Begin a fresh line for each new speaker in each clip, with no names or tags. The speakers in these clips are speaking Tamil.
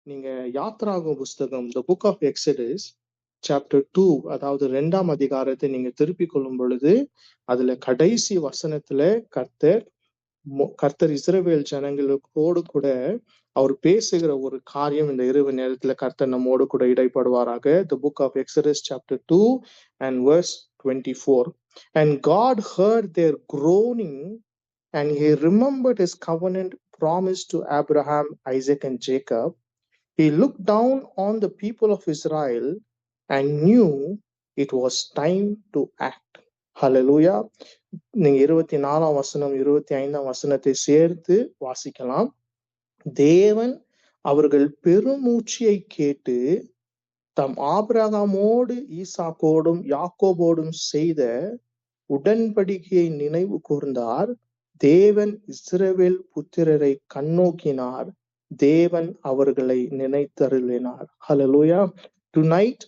நீங்க யாத்ராகம புஸ்தகம் the book of Exodus chapter 2, அதாவது 2ஆம் அதிகாரத்தை நீங்க திருப்பிக் கொள்ளும் பொழுது அதுல கடைசி வசனத்துல கர்த்தர் இஸ்ரவேல் ஜனங்களோடு கூட அவர் பேசுகிற ஒரு காரியம் இந்த இரவு நேரத்துல கர்த்தர் நம்மோடு கூட இடைப்படுவாராக. The book of Exodus chapter 2 and verse 24. And God heard their groaning, and he remembered his covenant promise to Abraham, Isaac and Jacob. He looked down on the people of Israel and knew it was time to act. Hallelujah. நீங்க 24ஆம் வசனம் 25ஆம் வசனத்தை சேர்த்து வாசிக்கலாம். தேவன் அவர்கள் பெருமூச்சியை கேட்டு தம் ஆபிரகாமோடு ஈசாக்கோடும் யாக்கோபோடும் செய்த உடன்படிக்கையை நினைவு கூர்ந்தார். தேவன் இஸ்ரவேல் புத்திரரை கண்ணோக்கினார். தேவன் அவர்களை நினைத்தருளினார். ஹல்லேலூயா. டுநைட்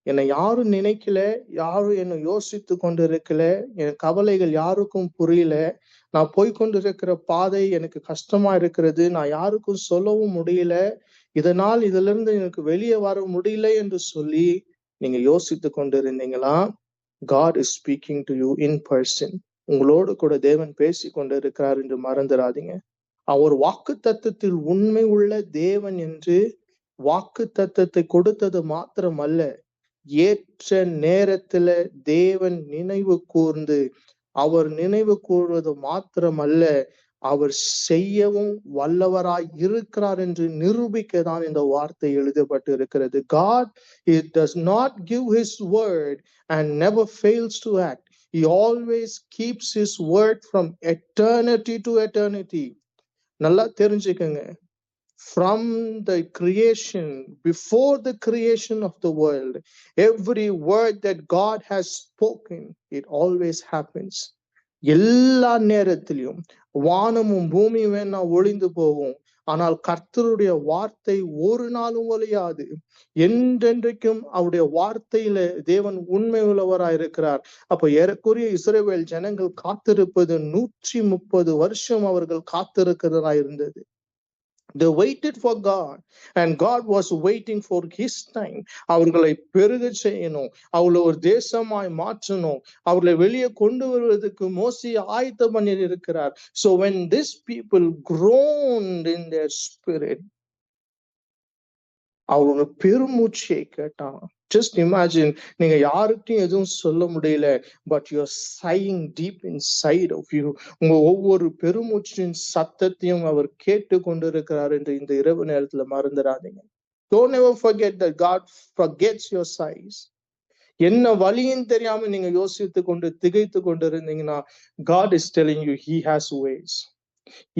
என்னை யாரும் நினைக்கல, யாரும் என்னை யோசித்து கொண்டு இருக்கல, என் கவலைகள் யாருக்கும் புரியல, நான் போய்கொண்டிருக்கிற பாதை எனக்கு கஷ்டமா இருக்கிறது, நான் யாருக்கும் சொல்லவும் முடியல, இதனால் இதுல இருந்து எனக்கு வெளியே வர முடியல என்று சொல்லி நீங்க யோசித்து கொண்டு இருந்தீங்களா? God is speaking to you in person. உங்களோடு கூட தேவன் பேசி கொண்டு இருக்கிறார் என்று மறந்துடாதீங்க. அவர் வாக்கு தத்தத்தில் உண்மை உள்ள தேவன் என்று வாக்கு தத்தத்தை கொடுத்தது மாத்திரமல்ல, ஏற்ற நேரத்துல தேவன் நினைவு கூர்ந்து, அவர் நினைவு கூறுவது மாத்திரமல்ல, அவர் செய்யவும் வல்லவராய் இருக்கிறார் என்று நிரூபிக்க தான் இந்த வார்த்தை எழுதப்பட்டு இருக்கிறது. God, he does not give his word and never fails to act. He always keeps his word from eternity to eternity. நல்லா தெரிஞ்சுக்கங்க. From the creation, before the creation of the world, every word that God has spoken, it always happens. எல்லா நேரத்திலும் வானமும் பூமியும் வேணா ஒளிந்து போகும், ஆனால் கர்த்தருடைய வார்த்தை ஒரு நாளும் ஒழியாது. என்றென்றைக்கும் அவருடைய வார்த்தையில தேவன் உண்மை உள்ளவராய் இருக்கிறார். அப்ப ஏறக்குறைய இஸ்ரவேல் ஜனங்கள் காத்திருப்பது 130 வருஷம் அவர்கள் காத்திருக்கிறதா இருந்தது. They waited for God and God was waiting for his time. அவர்களை பெருக செய்யணும், அவளை ஒரு தேசமாய் மாற்றணும், அவர்களை வெளியே கொண்டு வருவதற்கு மோசே ஆயத்தம் பண்ணி இருக்கிறார். So when these people groaned in their spirit, அவங்க பெருமூச்சியை கேட்டாங்க. Just imagine, நீங்க யாருக்கும் எதுவும் சொல்ல முடியல, but you're sighing deep inside of you. உங்க ஒவ்வொரு பெருமூச்சின் சத்தத்தையும் அவர் கேட்டு கொண்டிருக்கிறார் என்று இந்த இரவு நேரத்துல மறந்துடாதீங்க. Don't ever forget that God forgets your sighs. என்ன வழியும் தெரியாம நீங்க யோசித்து கொண்டு திகைத்து கொண்டு இருந்தீங்கன்னா, God is telling you he has ways,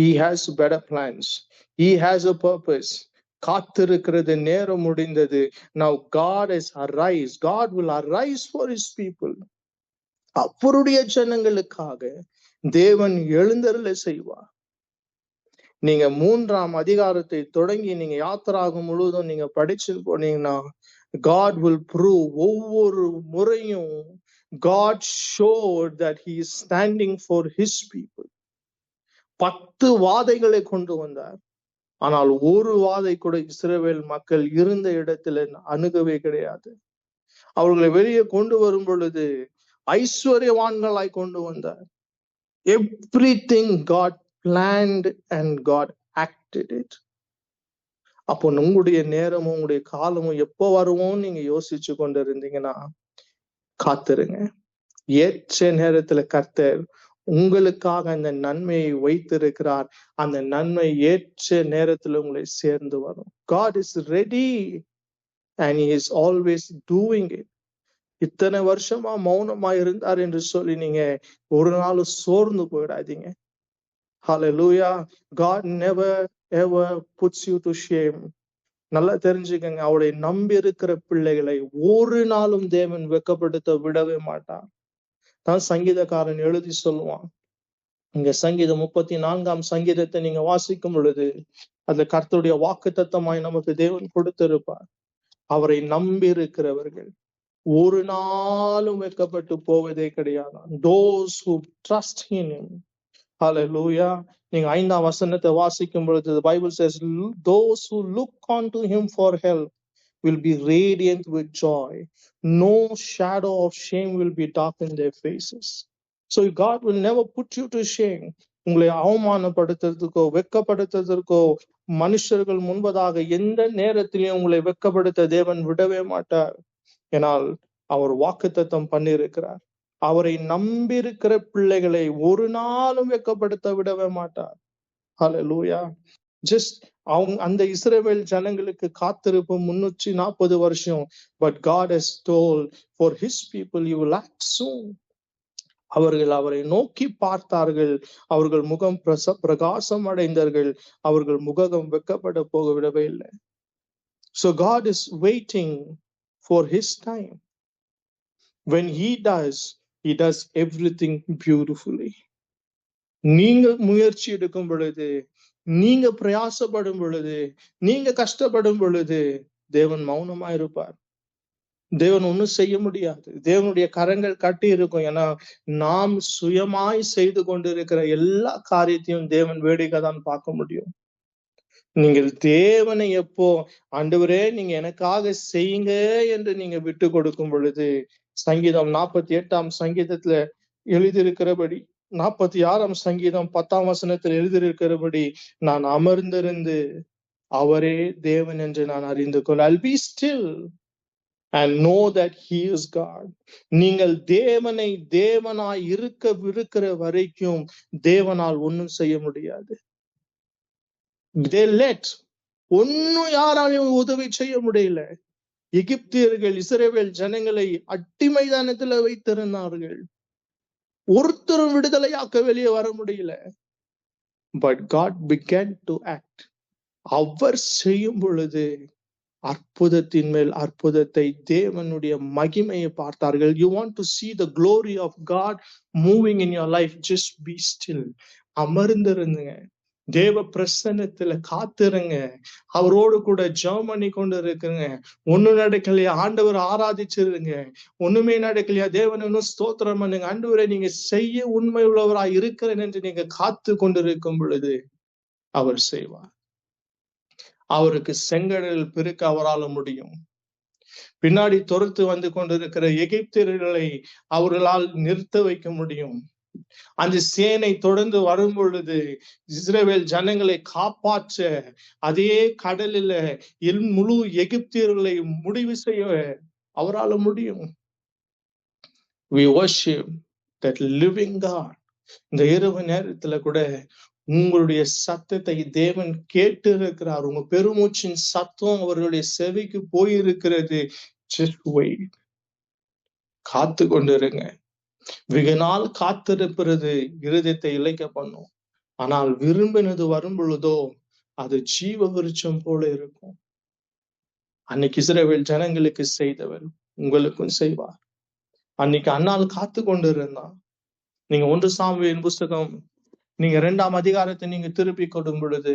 he has better plans, he has a purpose. காத்திருக்கிறது நேரம் முடிந்தது. Now God has arise. God will arise for his people. அவருடைய ஜனங்களுக்காக தேவன் எழுந்தருளை செய்வார். நீங்க 3ஆம் அதிகாரத்தை தொடங்கி நீங்க யாத்திராகும் முழுவதும் நீங்க படிச்சு போனீங்கன்னா, God will prove, ஒவ்வொரு முறையும் God showed that he is standing for his people. 10 வாதைகளை கொண்டு வந்தார், ஆனால் ஒரு வாதை கூட இஸ்ரவேல் மக்கள் இருந்த இடத்துல அணுகவே கிடையாது. அவர்களை வெளியே கொண்டு வரும் பொழுது ஐஸ்வர்யவான்களாய் கொண்டு வந்தார். Everything God planned and God acted it. அப்போ உங்களுடைய நேரமும் உங்களுடைய காலமும் எப்போ வருவோம் நீங்க யோசிச்சு கொண்டு இருந்தீங்கன்னா, காத்திருங்க. ஏற்ற நேரத்துல கர்த்தர் உங்களுக்காக அந்த நன்மையை வைத்திருக்கிறார். அந்த நன்மை ஏற்ற நேரத்துல உங்களை சேர்ந்து வரும். God is ready and he is always doing it. இத்தனை வருஷமா மௌனமா இருந்தார் என்று சொல்லி நீங்க ஒரு நாள் சோர்ந்து போயிடாதீங்க. Hallelujah. God never ever puts you to shame. நல்லா தெரிஞ்சுக்கங்க, அவருடைய நம்பி இருக்கிற பிள்ளைகளை ஒரு நாளும் தேவன் வெட்கப்படுத்த விடவே மாட்டான். தான் சங்கீதக்காரன் எழுதி சொல்லுவான். இங்க சங்கீதம் 34ஆம் சங்கீதத்தை நீங்க வாசிக்கும் பொழுது அதுல கர்த்தருடைய வாக்கு தத்தமாய் நமக்கு தேவன் கொடுத்திருப்பார். அவரை நம்பி இருக்கிறவர்கள் ஒரு நாளும் வெட்கப்பட்டு போவதே கிடையாது. Those who trust in him Hallelujah. நீங்க 5ஆம் வசனத்தை வாசிக்கும் பொழுது the Bible says, those who look unto him for help will be radiant with joy. No shadow of shame will be darkened their faces. So God will never put you to shame. உங்களை அவமானப்படுத்துறதுக்கோ வெட்கப்படுத்துறதுக்கோ மனுஷர்கள் முன்பதாக எந்த நேரத்திலையும் உங்களை வெட்கப்படுத்த தேவன் விடவே மாட்டார். ஏனால் அவர் வாக்குத்தத்தம் பண்ணியிருக்கிறார். அவரை நம்பியிருக்கிற பிள்ளைகளை ஒரு நாளும் வெட்கப்படுத்த விடவே மாட்டார். ஹல்லேலூயா. ஜஸ்ட் அவங்க அந்த இஸ்ரவேல் ஜனங்களுக்கு காத்திருப்பு 340 வருஷம். But God has told for his people you will act soon. அவர்கள் அவரை நோக்கி பார்த்தார்கள், அவர்கள் முகம் பிரகாசம் அடைந்தார்கள், அவர்கள் முகம் வெட்கப்பட போக விடவே இல்லை. So God is waiting for his time. When he does everything beautifully. நீங்க முயற்சி எடுக்கும் பொழுது, நீங்க பிரயாசப்படும் பொழுது, நீங்க கஷ்டப்படும் பொழுது தேவன் மௌனமா இருப்பார். தேவன் ஒண்ணும் செய்ய முடியாது. தேவனுடைய கரங்கள் கட்டி இருக்கும். ஏன்னா நாம் சுயமாய் செய்து கொண்டிருக்கிற எல்லா காரியத்தையும் தேவன் வேடிக்கை தான் பார்க்க முடியும். நீங்கள் தேவனை எப்போ ஆண்டவரே நீங்க எனக்காக செய்யுங்க என்று நீங்க விட்டு கொடுக்கும் பொழுது, சங்கீதம் 48ஆம் சங்கீதத்துல எழுதியிருக்கிறபடி 46ஆம் சங்கீதம் 10ஆம் வசனத்தில் எழுதியிருக்கிறபடி நான் அமர்ந்திருந்து அவரே தேவன் என்று நான் அறிந்து கொள்ள I'll be still and know that he is God. நீங்கள் தேவனை தேவனாய் இருக்கிற வரைக்கும் தேவனால் ஒன்னும் செய்ய முடியாது. They let ஒன்னும் யாராலையும் உதவி செய்ய முடியல. எகிப்தியர்கள் இஸ்ரவேல் ஜனங்களை அடிமைதானத்துல வைத்திருந்தார்கள். ஒருத்தரும் விடுதலையாக்க வெளியே வர முடியல. But God began to act. அவர் செய்யும் பொழுது அற்புதத்தின் மேல் அற்புதத்தை தேவனுடைய மகிமையை பார்த்தார்கள். You want to see the glory of God moving in your life, just be still. அமர்ந்திருந்துங்க, தேவ பிரசன்னத்துல காத்திருங்க, அவரோடு கூட ஜெபம் பண்ணி கொண்டு இருக்குங்க. ஒண்ணு நடக்கலையா ஆண்டவர் ஆராதிச்சிருங்க, ஒண்ணுமே நடக்கலையா தேவன் இன்னும் ஸ்தோத்திரம் பண்ணுங்க. ஆண்டவரே நீங்க செய்ய உண்மை உள்ளவராய் இருக்கிறேன் என்று நீங்க காத்து கொண்டிருக்கும் பொழுது அவர் செய்வார். அவருக்கு செங்கடல் பிறக்க அவரால் முடியும். பின்னாடி துரத்து வந்து கொண்டிருக்கிற எகிப்தியர்களை அவர்களால் நிறுத்த வைக்க முடியும். அந்த சேனை தொடர்ந்து வரும் பொழுது இஸ்ரவேல் ஜனங்களை காப்பாற்ற அதே கடலில முழு எகிப்தியர்களை முடிவு செய்ய அவரால் முடியும். We worship that living God. இந்த இரவு நேரத்துல கூட உங்களுடைய சத்தத்தை தேவன் கேட்டு இருக்கிறார். உங்க பெருமூச்சின் சத்தம் அவர்களுடைய செவிக்கு போயிருக்கிறது. Just wait. காத்து கொண்டிருங்க. வெகு நாள் காத்திருப்பது இருதயத்தை இளைக்க பண்ணும். ஆனால் விரும்பினது வரும் பொழுதோ அது ஜீவ விருட்சம் போல இருக்கும். அன்னைக்கு இஸ்ரவேல் ஜனங்களுக்கு செய்தவர் உங்களுக்கும் செய்வார். அன்னைக்கு அண்ணால் காத்து கொண்டு இருந்தான். நீங்க 1 சாமுவேலின் புஸ்தகம் நீங்க 2ஆம் அதிகாரத்தை நீங்க திருப்பி கொடும் பொழுது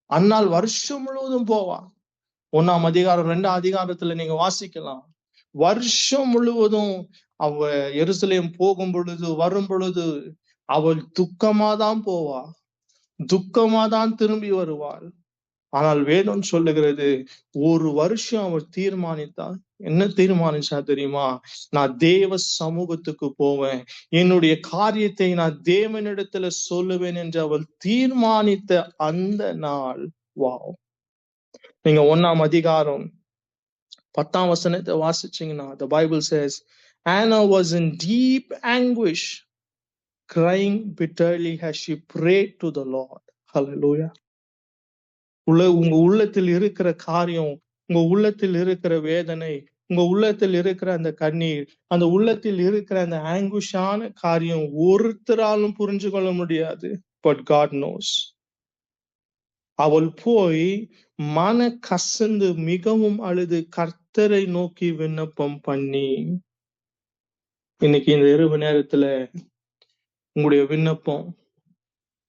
அண்ணால் வருஷம் முழுவதும் போவா. 1ஆம் அதிகாரம் 2ஆம் அதிகாரத்துல நீங்க வாசிக்கலாம். வருஷம் முழுவதும் அவ எருசலேம் போகும் பொழுது வரும் பொழுது அவள் துக்கமாதான் போவா, துக்கமாதான் திரும்பி வருவாள். ஆனால் வேதம் சொல்லுகிறது ஒரு வருஷம் அவள் தீர்மானித்தாள். என்ன தீர்மானிச்சா தெரியுமா? நான் தேவ சமூகத்துக்கு போவேன், என்னுடைய காரியத்தை நான் தேவனிடத்துல சொல்லுவேன் என்று அவள் தீர்மானித்த அந்த நாள். வாவ்! நீங்க 1ஆம் அதிகாரம் 10ஆம் வசனத்தை வாசிச்சீங்கன்னா the Bible says Anna was in deep anguish, crying bitterly as she prayed to the Lord. Hallelujah. உங்க உள்ளத்தில் இருக்கிற காரியம், உங்க உள்ளத்தில் இருக்கிற வேதனை, உங்க உள்ளத்தில் இருக்கிற அந்த கண்ணீர், அந்த உள்ளத்தில் இருக்கிற அந்த ஆங்குஷான காரியம் ஒருத்தராலும் புரிஞ்சு கொள்ள முடியாது. But God knows. அவள் போய் மன கசந்து மிகவும் அழுது கர்த்தரை நோக்கி விண்ணப்பம் பண்ணி. இன்னைக்கு இந்த இரவு நேரத்துல உங்களுடைய விண்ணப்பம்,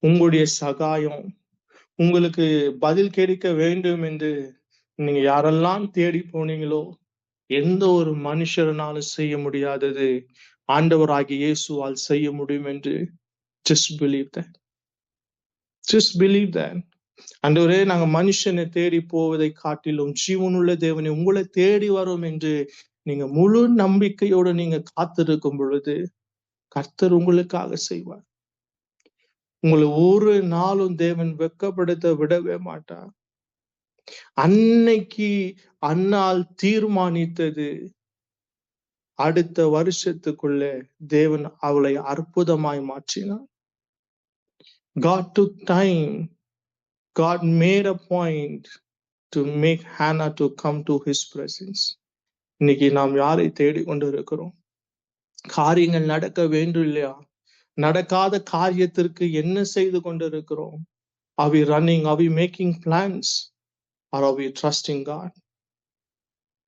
உங்களுடைய சகாயம், உங்களுக்கு பதில் கிடைக்க வேண்டும் என்று நீங்க யாரெல்லாம் தேடி போனீங்களோ எந்த ஒரு மனுஷனாலும் செய்ய முடியாதது ஆண்டவராகிய இயேசுவால் செய்ய முடியும் என்று just believe that. Just believe that. ஆண்டவரே, நாங்க மனுஷனை தேடி போவதை காட்டிலும் ஜீவனுள்ள தேவனை உங்களை தேடி வரும் என்று நீங்க முழு நம்பிக்கையோட நீங்க காத்திருக்கும் பொழுது கர்த்தர் உங்களுக்காக செய்வார். உங்களை ஒரு நாளும் தேவன் வெட்கப்படுத்த விடவே மாட்டார். அன்னைக்கு அன்னால் தீர்மானித்தது அடுத்த வருஷத்துக்குள்ள தேவன் அவளை அற்புதமாய் மாற்றினார். God took time. God made a point to make Hannah to come to his presence. இன்னைக்கு நாம் யாரை தேடிக்கொண்டு இருக்கிறோம்? காரியங்கள் நடக்க வேண்டும் இல்லையா? நடக்காத காரியத்திற்கு என்ன செய்து கொண்டிருக்கிறோம்? Are we running? Are we making plans? Or are we trusting God?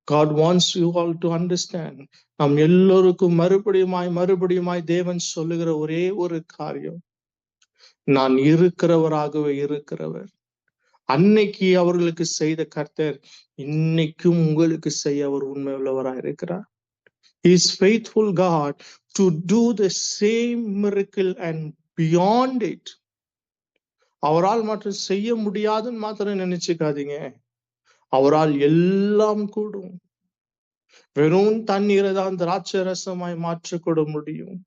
God wants you all to understand. நாம் எல்லோருக்கும் மறுபடியுமாய் தேவன் சொல்லுகிற ஒரே ஒரு காரியம், நான் இருக்கிறவராகவே இருக்கிறவர். அன்னைக்கு அவர்களுக்கு செய்த கர்த்தர் இன்னைக்கும் உங்களுக்கு செய்ய அவர் உண்மை உள்ளவராக இருக்கிறார். He is faithful God to do the same miracle and beyond it. அவரால் மாற்றம் செய்ய முடியாதுன்னு மாத்திரம் நினைச்சுக்காதீங்க. அவரால் எல்லாம் கூடும். வெறும் தண்ணீரை தான் திராட்சை ரசமாய் மாற்றக்கூட முடியும்.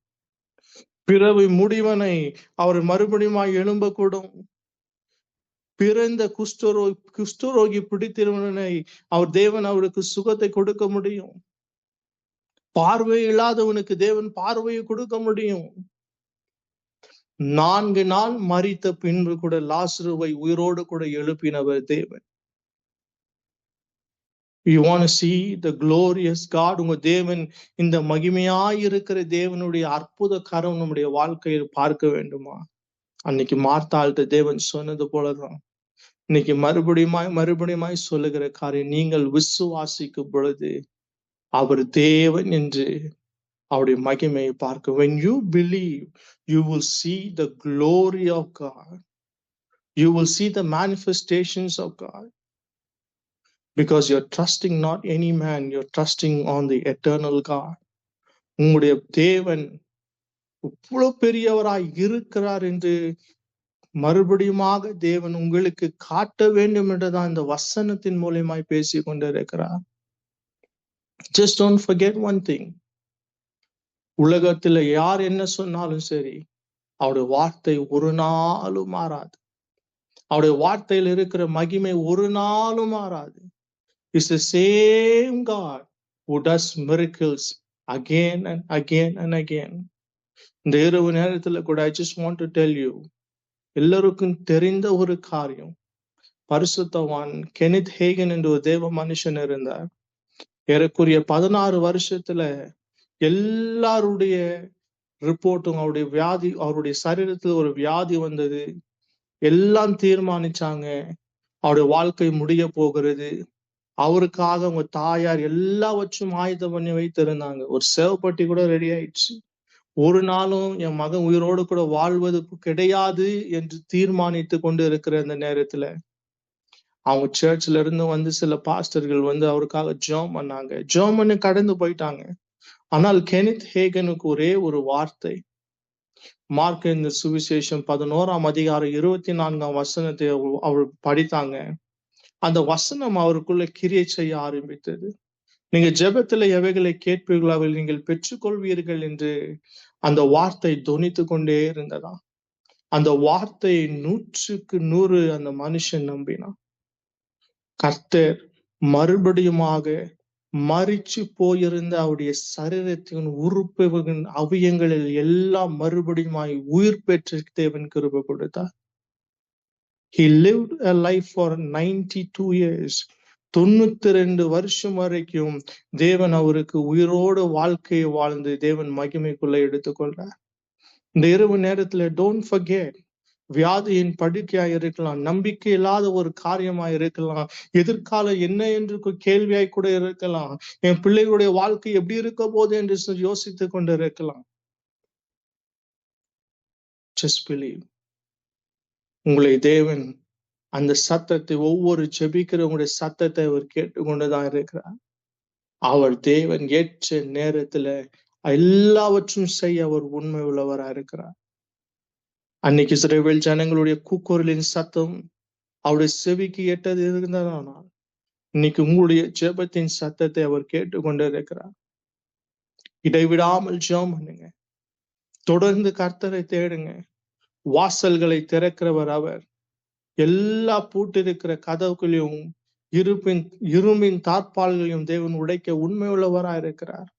பிறவி முடிவனை அவர் மறுபடியும் எழும்பக்கூடும். பிறந்த குஷ்டரோகி பிடித்திருவனை அவர் தேவன் அவருக்கு சுகத்தை கொடுக்க முடியும். பார்வை இல்லாதவனுக்கு தேவன் பார்வையை கொடுக்க முடியும். 4 நாள் மரித்த பின்பு கூட லாசருவை உயிரோடு கூட எழுப்பினவர் தேவன். You want to see the glorious God? உங்க தேவன் இந்த மகிமையாய் இருக்கிற தேவனுடைய அற்புத கரம் நம்முடைய வாழ்க்கையில் பார்க்க வேண்டுமா? அன்னைக்கு மார்த்தாள்கிட்ட தேவன் சொன்னது போலதான் இன்னைக்கு மறுபடியுமாய் சொல்லுகிற காரியம், நீங்கள் விசுவாசிக்கும் பொழுது அவர் தேவன் என்று அவருடைய மகிமையை பார்க்க. When you believe, you will see the glory of God. You will see the manifestations of God. Because you're trusting not any man, you're trusting on the eternal God. உங்களுடைய தேவன் இவ்வளவு பெரியவராய் இருக்கிறார் என்று மறுபடியுமாக தேவன் உங்களுக்கு காட்ட வேண்டும் என்றுதான் இந்த வசனத்தின் மூலமாய் பேசிக் கொண்டிருக்கிறார். Just don't forget one thing. உலகத்துல யார் என்ன சொன்னாலும் சரி, அவருடைய வார்த்தை ஒரு நாளும் மாறாது. அவருடைய வார்த்தையில் இருக்கிற மகிமை ஒரு நாளும் மாறாது. It's the same God who does miracles again and again and again. இந்த இரவு நேரத்துல கூட I just want to tell you, எல்லாருக்கும் தெரிந்த ஒரு காரியம், பரிசுத்தவான் கெனித் ஹேகன் என்ற ஒரு தேவ மனுஷன் இருந்தார். ஏறக்குறைய 16 வருஷத்துல எல்லாருடைய ரிப்போர்ட்டும் அவருடைய சரீரத்துல ஒரு வியாதி வந்தது. எல்லாம் தீர்மானிச்சாங்க அவருடைய வாழ்க்கை முடிய போகிறது. அவருக்காக அவங்க தாயார் எல்லாவற்றும் ஆயுதம் பண்ணி வைத்திருந்தாங்க. ஒரு சேவப்பட்டி கூட ரெடி ஆயிடுச்சு. ஒரு நாளும் என் மகன் உயிரோடு கூட வாழ்வது கிடையாது என்று தீர்மானித்து கொண்டு இருக்கிற அந்த நேரத்துல அவங்க சர்ச்ல இருந்து வந்து சில பாஸ்டர்கள் வந்து அவருக்காக ஜெபம் பண்ணாங்க. ஜெபம் பண்ணி கடந்து போயிட்டாங்க. ஆனால் கெனித் ஹேகனுக்கு ஒரே ஒரு வார்த்தை, மார்க் இந்த சுவிசேஷம் 11ஆம் அதிகாரம் 24ஆம் வசனத்தை அவர் படித்தாங்க. அந்த வசனம் அவருக்குள்ள கிரியை செய்ய ஆரம்பித்தது. நீங்க ஜெபத்துல எவைகளை கேட்பீர்களோ அவை நீங்கள் பெற்றுக்கொள்வீர்கள் என்று அந்த வார்த்தை தொனித்து கொண்டே இருந்ததா. அந்த வார்த்தையை 100க்கு 100 அந்த மனுஷன் நம்பினான். கர்த்தர் மறுபடியுமாக மரிச்சு போயிருந்த அவருடைய சரீரத்தின் உறுப்புகளின் அவயங்களில் எல்லாம் மறுபடியுமாய் உயிர் பெற்ற தேவன் கிருபை கொடுத்தார். He lived a life for 92 years. 92 வருஷம் வரைக்கும் தேவன் அவருக்கு உயிரோடு வாழ்க்கையை வாழ்ந்து தேவன் மகிமைக்குள்ள எடுத்துக்கொள்றார். இந்த இரவு நேரத்துல டோன்ட் ஃபர்கெட், வியாதியின் படுக்கையா இருக்கலாம், நம்பிக்கை இல்லாத ஒரு காரியமா இருக்கலாம், எதிர்காலம் என்ன என்று கேள்வியாய் கூட இருக்கலாம், என் பிள்ளைகளுடைய வாழ்க்கை எப்படி இருக்க போது என்று யோசித்து கொண்டு இருக்கலாம். Just believe. உங்களை தேவன் அந்த சத்தத்தை, ஒவ்வொரு ஜெபிக்கிறவங்களுடைய சத்தத்தை அவர் கேட்டுக்கொண்டுதான் இருக்கிறார். அவர் தேவன் ஏற்ற நேரத்துல எல்லாவற்றும் செய்ய அவர் உண்மை உள்ளவராக இருக்கிறார். அன்னைக்கு இஸ்ரவேல் ஜனங்களுடைய கூக்குரலின் சத்தம் அவருடைய செவிக்கு எட்டது இருந்ததானால் இன்னைக்கு உங்களுடைய ஜெபத்தின் சத்தத்தை அவர் கேட்டுக்கொண்டு இருக்கிறார். இடைவிடாமல் ஜெபம் பண்ணுங்க, தொடர்ந்து கர்த்தரை தேடுங்க. வாசல்களை திறக்கிறவர் அவர். எல்லா பூட்டிருக்கிற கதவுகளையும் இரும்பின் தாழ்பால்களையும் தேவன் உடைக்க உண்மை உள்ளவராய் இருக்கிறார்.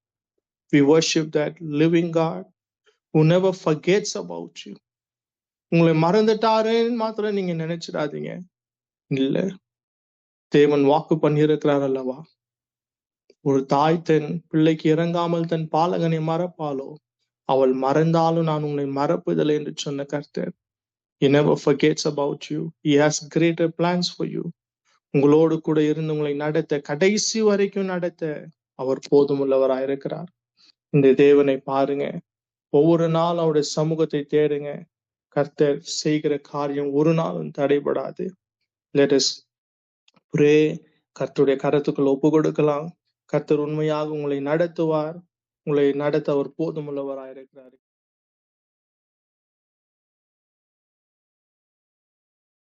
We worship that living God who never forgets about you. உங்களை மறந்துட்டாருன்னு மாத்திரம் நீங்க நினைச்சிடாதீங்க. இல்ல, தேவன் வாக்கு பண்ணியிருக்கிறார் அல்லவா, ஒரு தாய் தன் பிள்ளைக்கு இறங்காமல் தன் பாலகனை மறப்பாளோ, அவள் மறந்தாலும் நான் உன்னை மறப்பதில்லை என்று சொன்ன கர்த்தர். He never forgets about you. He has greater plans for you. உங்களோடு கூட இருந்து உங்களை நடத்த, கடைசி வரைக்கும் நடத்த அவர் போதுமுள்ளவராயிருக்கிறார். இந்த தேவனை பாருங்க, ஒவ்வொரு நாள் அவருடைய சமூகத்தை தேடுங்க. கர்த்தர் செய்கிற காரியம் ஒரு நாளும் தடைபடாது. Let us pray. கர்த்தருடைய கரத்துக்குள் ஒப்பு கொடுக்கலாம். கர்த்தர் உண்மையாக உங்களை நடத்துவார். உங்களை நடத்த அவர் போதுமுள்ளவராயிருக்கிறார்.